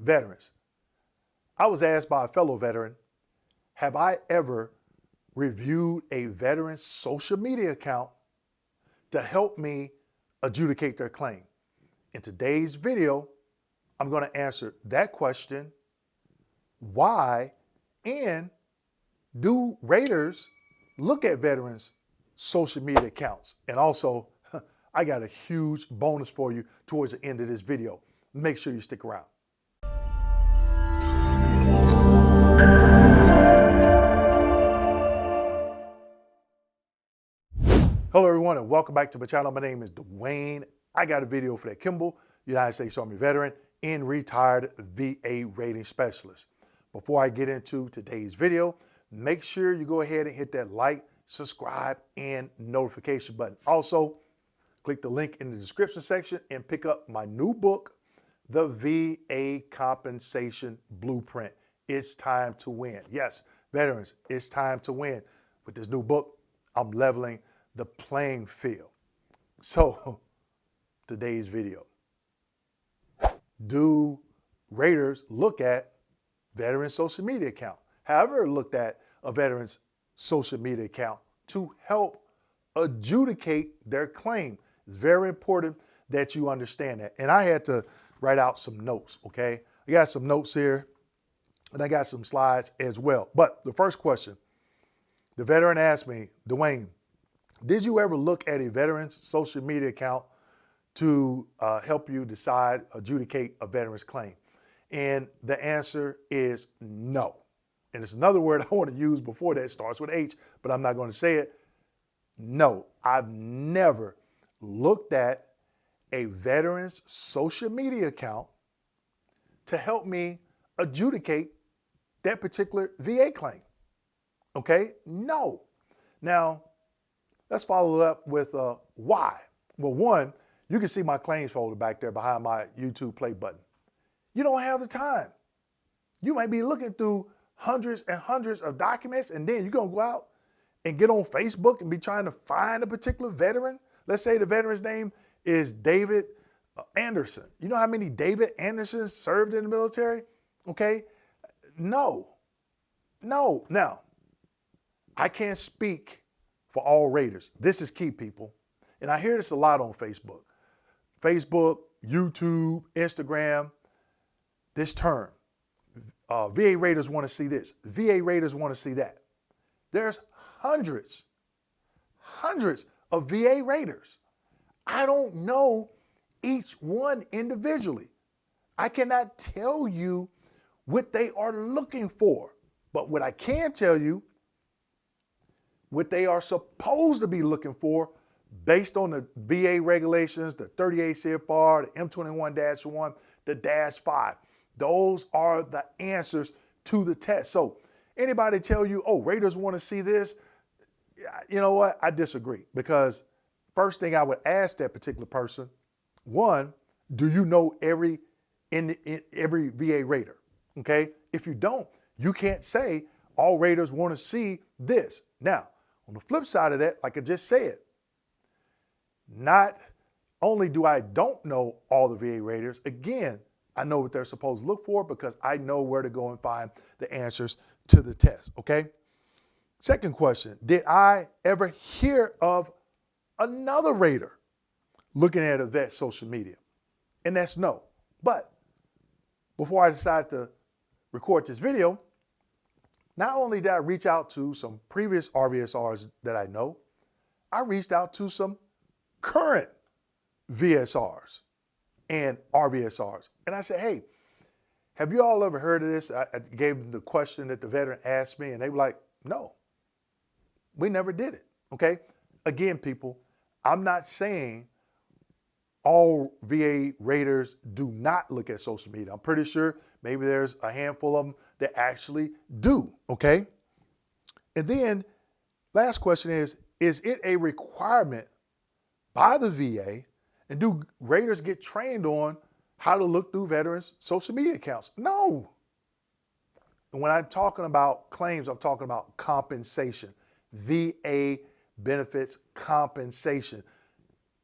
veterans. I was asked by a fellow veteran, have I ever reviewed a veteran's social media account to help me adjudicate their claim? In today's video, I'm going to answer that question, why, and do raters look at veterans' social media accounts? And also, I got a huge bonus for you towards the end of this video. Make sure you stick around. Hello everyone and welcome back to my channel. My name is Dwayne. I got a video for that Kimball, United States Army veteran and retired VA rating specialist. Before I get into today's video, make sure you go ahead and hit that like, subscribe, and notification button. Also, click the link in the description section and pick up my new book, The VA Compensation Blueprint. It's time to win. Yes, veterans, it's time to win. With this new book, I'm leveling the playing field. So, today's video. Do raters look at veterans' social media account? Have you ever looked at a veteran's social media account to help adjudicate their claim? It's very important that you understand that. And I had to write out some notes, okay? I got some notes here, and I got some slides as well. But the first question, the veteran asked me, Dwayne, did you ever look at a veteran's social media account to help you decide, adjudicate a veteran's claim? And the answer is no. And it's another word I want to use before that, starts with H, but I'm not going to say it. No, I've never looked at a veteran's social media account to help me adjudicate that particular VA claim. Okay? No. Now, let's follow it up with why. Well, one, you can see my claims folder back there behind my YouTube play button. You don't have the time. You might be looking through hundreds and hundreds of documents, and then you're going to go out and get on Facebook and be trying to find a particular veteran. Let's say the veteran's name is David Anderson. You know how many David Andersons served in the military? Okay? No. Now, I can't speak for all raters. This is key, people. And I hear this a lot on Facebook. Facebook, YouTube, Instagram, this term. VA raters want to see this. VA raters want to see that. There's hundreds of VA raters. I don't know each one individually. I cannot tell you what they are looking for. But what I can tell you, what they are supposed to be looking for based on the VA regulations, the 38 CFR, the M21-1, the -5. Those are the answers to the test. So anybody tell you, oh, raters want to see this, you know what? I disagree, because first thing I would ask that particular person, one, do you know every VA rater? Okay? If you don't, you can't say all raters want to see this. Now, on the flip side of that, like I just said, not only do I don't know all the VA raters, again, I know what they're supposed to look for because I know where to go and find the answers to the test, okay? Second question, did I ever hear of another rater looking at a vet's social media? And that's no. But before I decided to record this video, not only did I reach out to some previous RVSRs that I know, I reached out to some current VSRs and RVSRs. And I said, hey, have you all ever heard of this? I gave them the question that the veteran asked me, and they were like, no, we never did it, okay? Again, people, I'm not saying all VA raters do not look at social media. I'm pretty sure maybe there's a handful of them that actually do, okay? And then last question is it a requirement by the VA, and do raters get trained on how to look through veterans' social media accounts? No. And when I'm talking about claims, I'm talking about compensation, VA benefits compensation,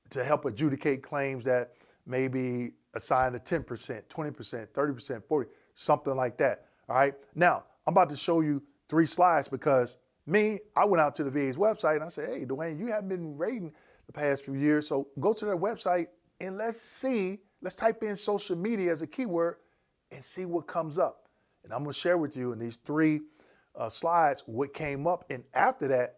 to help adjudicate claims that maybe assign a 10%, 20%, 30%, 40%, something like that. All right. Now, I'm about to show you 3 slides because I went out to the VA's website and I said, hey, Dwayne, you haven't been rating the past few years. So go to their website and let's type in social media as a keyword and see what comes up. And I'm going to share with you in these 3 slides what came up. And after that,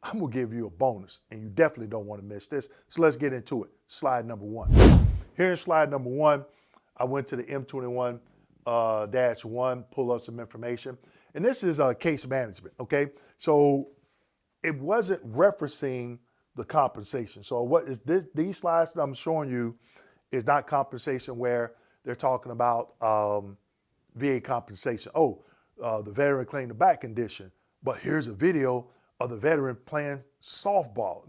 I'm going to give you a bonus. And you definitely don't want to miss this. So let's get into it. Slide number 1. Here in slide number 1, I went to the M21-1, pull up some information. And this is case management, okay? So it wasn't referencing the compensation. So what is this? These slides that I'm showing you is not compensation where they're talking about VA compensation. The veteran claimed a back condition, but here's a video of the veteran playing softball.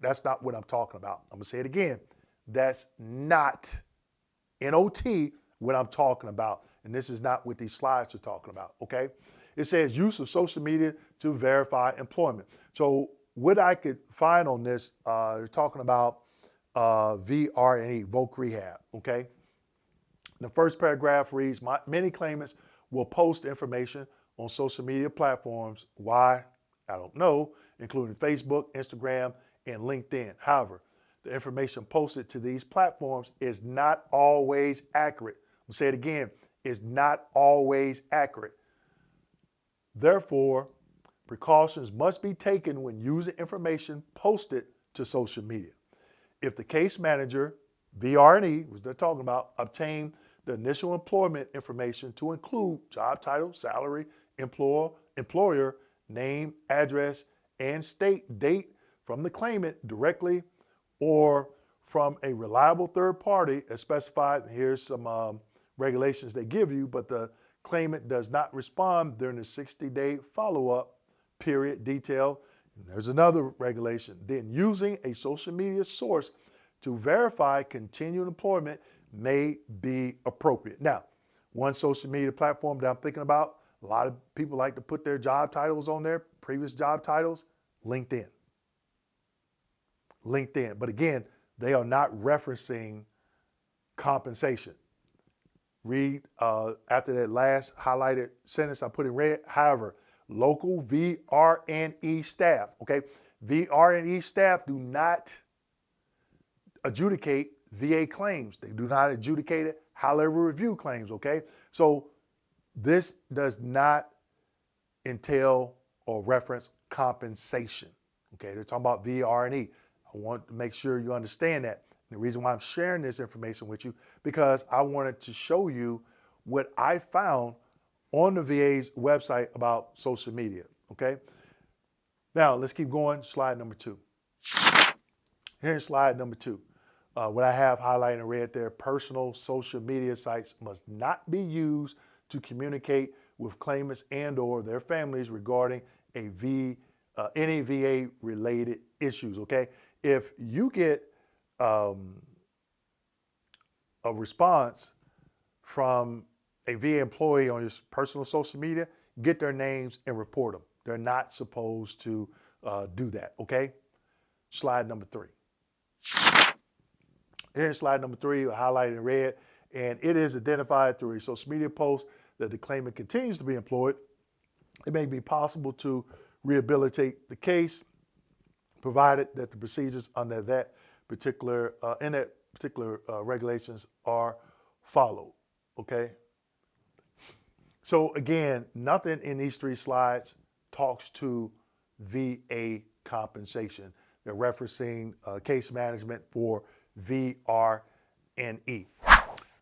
That's not what I'm talking about. I'm gonna say it again. That's not NOT what I'm talking about. And this is not what these slides are talking about, okay? It says use of social media to verify employment. So what I could find on this, they're talking about VRE, voc rehab, okay? The first paragraph reads, many claimants will post information on social media platforms. Why? I don't know, including Facebook, Instagram, and LinkedIn. However, the information posted to these platforms is not always accurate. I'll say it again, is not always accurate. Therefore, precautions must be taken when using information posted to social media. If the case manager, VRE, which they're talking about, obtained the initial employment information to include job title, salary, employer, name, address, and state date from the claimant directly or from a reliable third party as specified. Here's some regulations they give you, but the claimant does not respond during the 60-day follow-up period detail. And there's another regulation. Then using a social media source to verify continued employment may be appropriate. Now, one social media platform that I'm thinking about, a lot of people like to put their job titles on there, previous job titles, LinkedIn. But again, they are not referencing compensation. Read after that last highlighted sentence I put in red. However, local VRE staff, okay? VRE staff do not adjudicate VA claims. They do not adjudicate it, however review claims, okay? So this does not entail or reference compensation, okay? They're talking about VRE. I want to make sure you understand that. And the reason why I'm sharing this information with you, because I wanted to show you what I found on the VA's website about social media, okay? Now, let's keep going. Slide number 2. Here's slide number 2. What I have highlighted in red there, personal social media sites must not be used to communicate with claimants and or their families regarding any VA-related issues, okay? If you get a response from a VA employee on your personal social media, get their names and report them. They're not supposed to do that, okay? Slide number 3. Here's slide number 3, highlighted in red, and it is identified through a social media post that the claimant continues to be employed. It may be possible to rehabilitate the case, provided that the procedures under that particular regulations are followed, okay? So again, nothing in these 3 slides talks to VA compensation. They're referencing case management for VRE.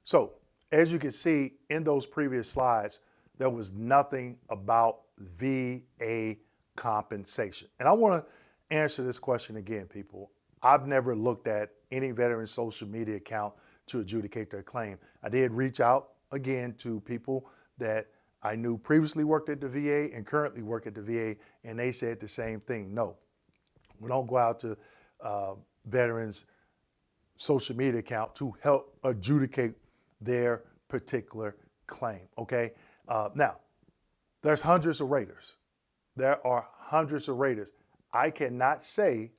So as you can see in those previous slides, there was nothing about VA compensation. And I want to answer this question again, people. I've never looked at any veteran social media account to adjudicate their claim. I did reach out again to people that I knew previously worked at the VA and currently work at the VA, and they said the same thing. No, we don't go out to veterans' social media account to help adjudicate their particular claim, okay? Now, there's hundreds of raters. There are hundreds of raters. I cannot say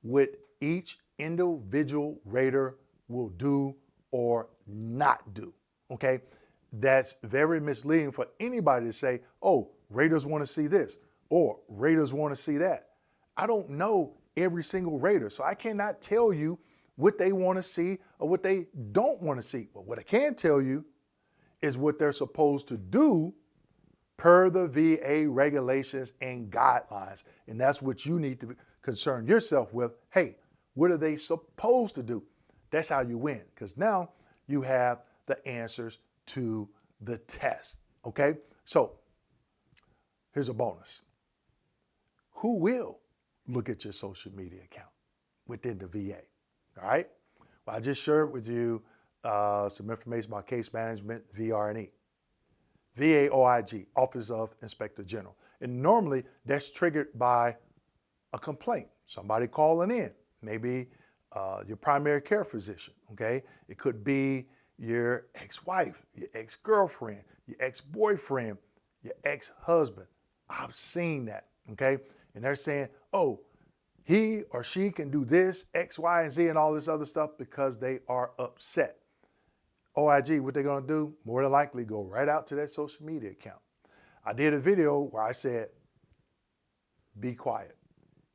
what each individual rater will do or not do, okay? That's very misleading for anybody to say, oh, raters want to see this or raters want to see that. I don't know every single rater, so I cannot tell you what they want to see or what they don't want to see. But what I can tell you is what they're supposed to do per the VA regulations and guidelines. And that's what you need to concern yourself with. Hey, what are they supposed to do? That's how you win, because now you have the answers to the test, okay? So here's a bonus. Who will look at your social media account within the VA, all right? Well, I just shared with you some information about case management, VRE. VA OIG, Office of Inspector General. And normally that's triggered by a complaint, somebody calling in, maybe your primary care physician, okay? It could be your ex-wife, your ex-girlfriend, your ex-boyfriend, your ex-husband. I've seen that, okay? And they're saying, oh, he or she can do this, X, Y, and Z, and all this other stuff because they are upset. OIG, what they're gonna do, more than likely go right out to that social media account. I did a video where I said, be quiet.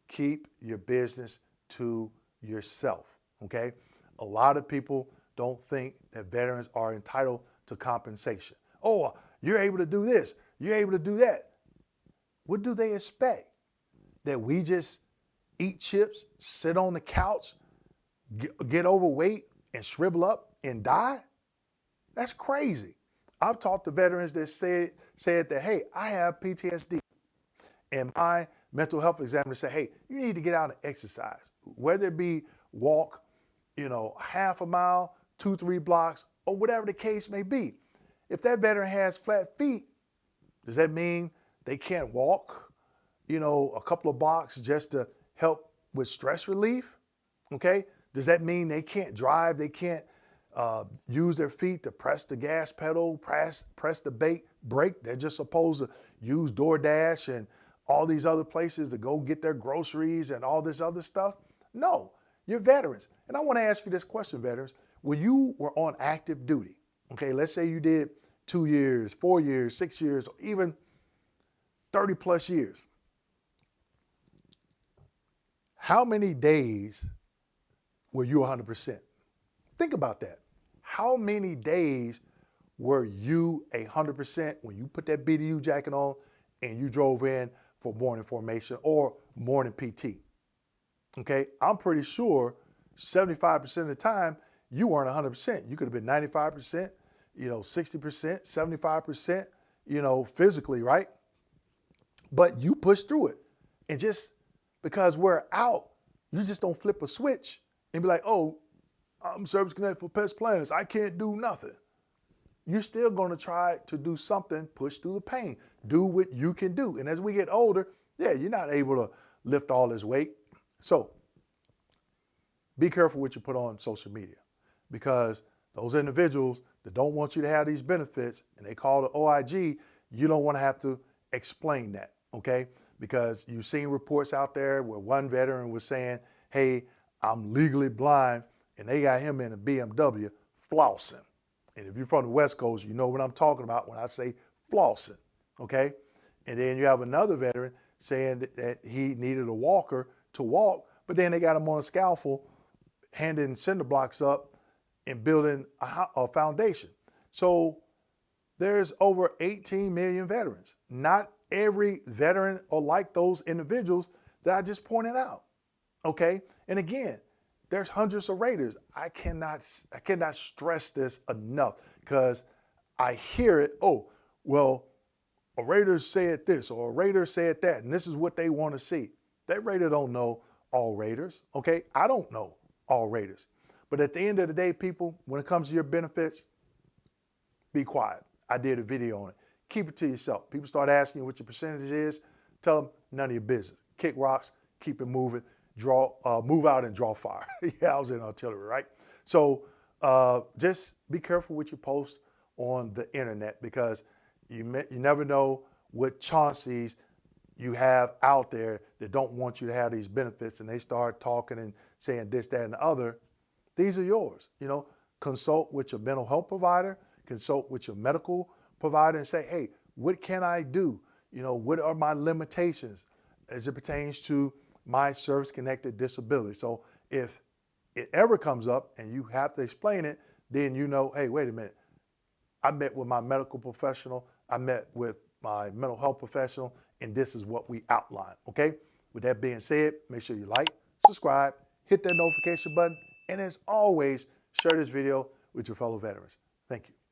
Keep your business to yourself, okay? A lot of people don't think that veterans are entitled to compensation. Oh, you're able to do this, you're able to do that. What do they expect? That we just eat chips, sit on the couch, get overweight, and shrivel up and die? That's crazy. I've talked to veterans that said that, hey, I have PTSD. And my mental health examiner said, hey, you need to get out and exercise, whether it be walk, half a mile, 2-3 blocks, or whatever the case may be. If that veteran has flat feet, does that mean they can't walk, a couple of blocks just to help with stress relief? Okay. Does that mean they can't drive? They can't use their feet to press the gas pedal, press the brake? They're just supposed to use DoorDash and all these other places to go get their groceries and all this other stuff? No, you're veterans. And I want to ask you this question, veterans. When you were on active duty, okay, let's say you did 2 years, 4 years, 6 years, or even 30 plus years. How many days were you 100%? Think about that. How many days were you 100% when you put that BDU jacket on and you drove in for morning formation or morning PT? Okay, I'm pretty sure 75% of the time you weren't 100%. You could have been 95%, 60%, 75%, physically, right? But you pushed through it. And just because we're out, you just don't flip a switch and be like, oh, I'm service connected for pest planners, I can't do nothing. You're still going to try to do something, push through the pain, do what you can do. And as we get older, yeah, you're not able to lift all this weight. So be careful what you put on social media, because those individuals that don't want you to have these benefits and they call the OIG, you don't want to have to explain that, okay? Because you've seen reports out there where one veteran was saying, hey, I'm legally blind, and they got him in a BMW flossing. And if you're from the West Coast, you know what I'm talking about when I say flossing, okay? And then you have another veteran saying that he needed a walker to walk, but then they got him on a scaffold, handing cinder blocks up and building a foundation. So there's over 18 million veterans. Not every veteran are like those individuals that I just pointed out, okay? And again, there's hundreds of raters. I cannot stress this enough, because I hear it, oh, well, a rater said this or a rater said that, and this is what they want to see. That rater don't know all raters, okay? I don't know all raters. But at the end of the day, people, when it comes to your benefits, be quiet. I did a video on it. Keep it to yourself. People start asking you what your percentage is, tell them none of your business. Kick rocks, keep it moving. Move out and draw fire. Yeah, I was in artillery, right? So just be careful what you post on the internet, because you never know what Chauncey's you have out there that don't want you to have these benefits, and they start talking and saying this, that, and the other. These are yours. consult with your mental health provider, consult with your medical provider and say, hey, what can I do? What are my limitations as it pertains to my service-connected disability? So if it ever comes up and you have to explain it, then hey, wait a minute. I met with my medical professional, I met with my mental health professional, and this is what we outlined, okay? With that being said, make sure you like, subscribe, hit that notification button, and as always, share this video with your fellow veterans. Thank you.